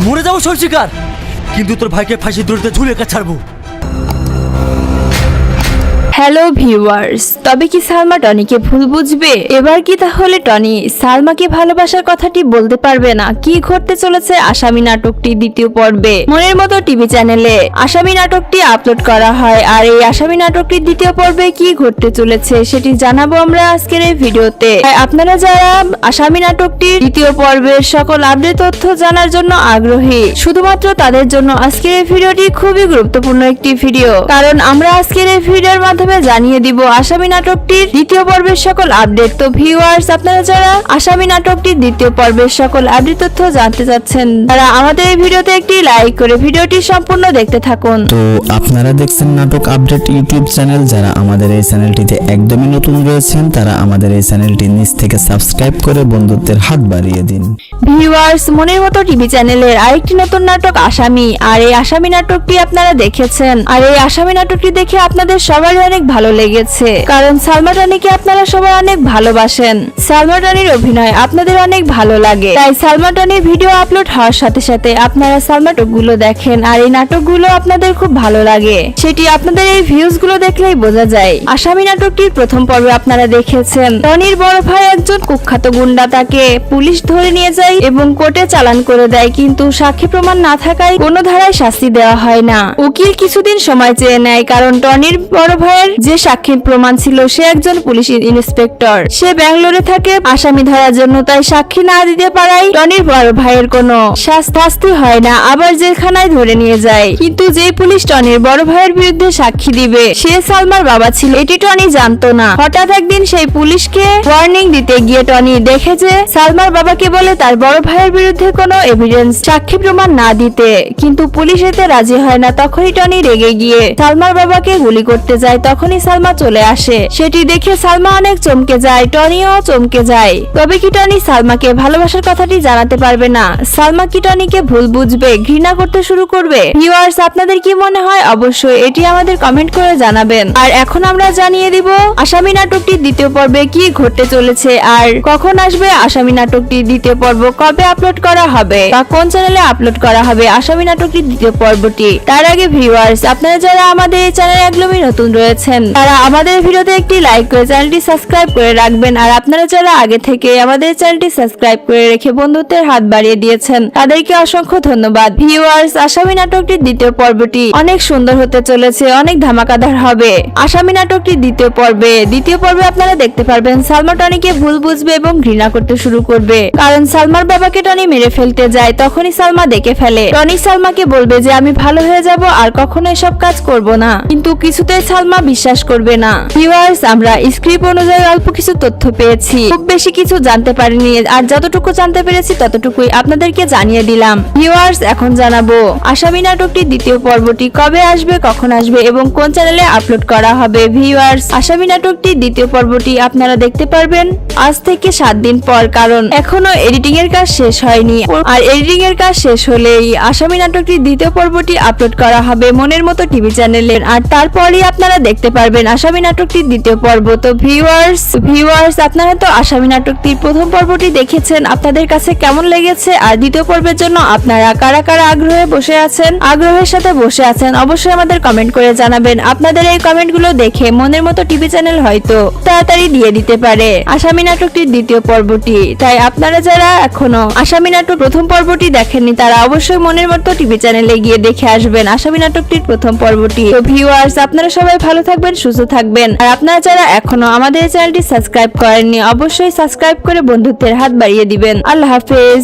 মরে যাবো সরষিকার, কিন্তু তোর ভাইকে ফাঁসি দড়িতে ঝুলে ছাড়বো। হ্যালো ভিউয়ার্স, তবে কি সালমা টনিকে ভুল বুঝবে? এবার কি তাহলে টনি সালমাকে ভালোবাসার কথাটি বলতে পারবে না? কি ঘটতে চলেছে আসামি নাটকটি দ্বিতীয় পর্বে মনের মতো টিভি চ্যানেলে আসামি নাটকটি আপলোড করা হয়। আর এই আসামি নাটকটির দ্বিতীয় পর্বে কি ঘটতে চলেছে সেটি জানাবো আমরা আজকের এই ভিডিওতে। আপনারা যারা আসামি নাটকটির দ্বিতীয় পর্বের সকল আপডেট তথ্য জানার জন্য আগ্রহী, শুধুমাত্র তাদের জন্য আজকের এই ভিডিওটি খুবই গুরুত্বপূর্ণ একটি ভিডিও, কারণ আমরা আজকের এই ভিডিওর মাধ্যমে জানিয়ে দিব আসামি নাটকটির দ্বিতীয় পর্বের সকল আপডেট। তো ভিউয়ার্স, আপনারা যারা আসামি নাটকটির দ্বিতীয় পর্বের সকল আপডেট তথ্য জানতে চাচ্ছেন, তারা আমাদের এই ভিডিওতে একটি লাইক করে ভিডিওটি সম্পূর্ণ দেখতে থাকুন। তো আপনারা দেখছেন নাটক আপডেট ইউটিউব চ্যানেল। যারা আমাদের এই চ্যানেলটিতে একদমই নতুন রয়েছেন, তারা আমাদের এই চ্যানেলটি নিচ থেকে সাবস্ক্রাইব করে বন্ধুত্বের হাত বাড়িয়ে দিন। ভিউয়ার্স, মনের মতো টিভি চ্যানেলের আরেকটি নতুন নাটক আসামি। আর এই আসামি নাটকটি আপনারা দেখেছেন, আর এই আসামি নাটকটি দেখে আপনাদের সবারই অনেক ভালো লেগেছে, কারণ সালমা টনিকে আপনারা সবাই অনেক ভালোবাসেন। সালমা টনির অভিনয় আপনাদের অনেক ভালো লাগে, তাই সালমা টনির ভিডিও আপলোড হওয়ার সাথে সাথে আপনারা সালমা নাটকগুলো দেখেন। আর এই নাটকগুলো আপনাদের খুব ভালো লাগে, সেটি আপনাদের এই ভিউজ গুলো দেখলেই বোঝা যায়। আসামি নাটকটির প্রথম পর্বে আপনারা দেখেছেন টনির বড় ভাই একজন কুখ্যাত গুন্ডা, তাকে পুলিশ ধরে নিয়ে যায় এবং কোর্টে চালান করে দেয়, কিন্তু সাক্ষী প্রমাণ না থাকায় কোনো ধারায় শাস্তি দেওয়া হয় না। উকিল কিছুদিন সময় চেয়ে নেয়, কারণ টনির বড় ভাইয়ের যে সাক্ষী প্রমাণ ছিল সে একজন পুলিশ ইন্সপেক্টর, সে ব্যাঙ্গালোরে থাকে আসামি ধরার জন্য, তাই সাক্ষী না দিতে পারায় টনির বড় ভাইয়ের কোনো শাস্তি হয় না, আবার জেলখানায় ধরে নিয়ে যায়। কিন্তু যে পুলিশ টনির বড় ভাইয়ের বিরুদ্ধে সাক্ষী দিবে সে সালমার বাবা ছিল, এটি টনি জানতো না। হঠাৎ একদিন সেই পুলিশকে ওয়ার্নিং দিতে গিয়ে টনি দেখে যে সালমার বাবাকে বলে তার বড় ভাইয়ের বিরুদ্ধে কোনো এভিডেন্স সাক্ষী প্রমাণ না দিতে, কিন্তু পুলিশ এতে রাজি হয় না। তখনই টনি রেগে গিয়ে সালমার বাবাকে গুলি করতে যায়, তখনই সালমা চলে আসে। সেটি দেখে সালমা অনেক চমকে যায়, টনিও চমকে যায়। তবে কি টনি সালমাকে ভালোবাসার কথাটি জানাতে পারবে না? সালমা কি টনিকে ভুল বুঝবে, ঘৃণা করতে শুরু করবে? ভিউয়ার্স, আপনাদের কি মনে হয় অবশ্যই এটি আমাদের কমেন্ট করে জানাবেন। আর এখন আমরা জানিয়ে দিব আসামি নাটকটির দ্বিতীয় পর্বে কি ঘটতে চলেছে, আর কখন আসবে আসামি নাটকটির দ্বিতীয় পর্ব, কবে আপলোড করা হবে বা কোন চ্যানেলে আপলোড করা হবে আসামি নাটকটির দ্বিতীয় পর্বটি। তার আগে ভিউয়ার্স, আপনারা যারা আমাদের এই চ্যানেলে একদমই নতুন রয়েছেন, তারা আমাদের ভিডিওতে একটি লাইক করে চ্যানেলটি সাবস্ক্রাইব করে রাখবেন। আর আপনারা যারা আগে থেকে আমাদের চ্যানেলটি সাবস্ক্রাইব করে রেখে বন্ধুত্বের হাত বাড়িয়ে দিয়েছেন, তাদেরকে অসংখ্য ধন্যবাদ। ভিউয়ার্স, আসামি নাটকটির দ্বিতীয় পর্বটি অনেক সুন্দর হতে চলেছে, অনেক ধামাকাদার হবে। আসামি নাটকটির দ্বিতীয় পর্বে আপনারা দেখতে পারবেন সালমা টনিকে ভুল বুঝবে এবং ঘৃণা করতে শুরু করবে, কারণ সালমার বাবাকে টনি মেরে ফেলতে যায়। তখনই সালমা দেখে ফেলে, টনি সালমাকে বলবে যে আমি ভালো হয়ে যাব আর কখনো এসব কাজ করব না, কিন্তু কিছুতেই সালমা বিশ্বাস করবে না। ভিউয়ার্স, আমরা স্ক্রিপ্ট অনুযায়ী অল্প কিছু তথ্য পেয়েছি, খুব বেশি কিছু জানতে পারিনি, আর যতটুকু জানতে পেরেছি ততটুকুই আপনাদেরকে জানিয়ে দিলাম। ভিউয়ার্স, এখন জানাবো আসামি নাটকটির দ্বিতীয় পর্বটি কবে আসবে, কখন আসবে এবং কোন চ্যানেলে আপলোড করা হবে। ভিউয়ার্স, আসামি নাটকটির দ্বিতীয় পর্বটি আপনারা দেখতে পারবেন আজ থেকে 7 দিন পর, কারণ এখনো এডিটিং এর কাজ শেষ হয়নি। আর এডিটিং এর কাজ শেষ হলেই আসামি নাটকটির দ্বিতীয় পর্বটি আপলোড করা হবে মনের মতো টিভি চ্যানেলে, আর তারপরই আপনারা দেখতে পারবেন আসামি নাটকটির দ্বিতীয় পর্ব। তো ভিউয়ার্স, আপনারা তো আসামি নাটকটির প্রথম পর্বটি দেখেছেন, আপনাদের কাছে কেমন লেগেছে? আর দ্বিতীয় পর্বের জন্য আপনারা কারা কারা আগ্রহের সাথে বসে আছেন অবশ্যই আমাদের কমেন্ট করে জানাবেন। আপনাদের এই কমেন্টগুলো দেখে মনের মতো টিভি চ্যানেল হয়তো তাড়াতাড়ি দিয়ে দিতে পারে আসামি নাটকটির দ্বিতীয় পর্বটি। তাই আপনারা যারা এখনো আসামি নাটক প্রথম পর্বটি দেখেননি, তারা অবশ্যই মনের মতো টিভি চ্যানেলে গিয়ে দেখে আসবেন আসামি নাটকটির প্রথম পর্বটি। তো ভিউয়ার্স, আপনারা সবাই ভালো থাকবেন, সুস্থ থাকবেন। আর আপনারা যারা এখনো আমাদের চ্যানেলটি সাবস্ক্রাইব করেননি, অবশ্যই সাবস্ক্রাইব করে বন্ধুত্বের হাত বাড়িয়ে দিবেন। আল্লাহ হাফেজ।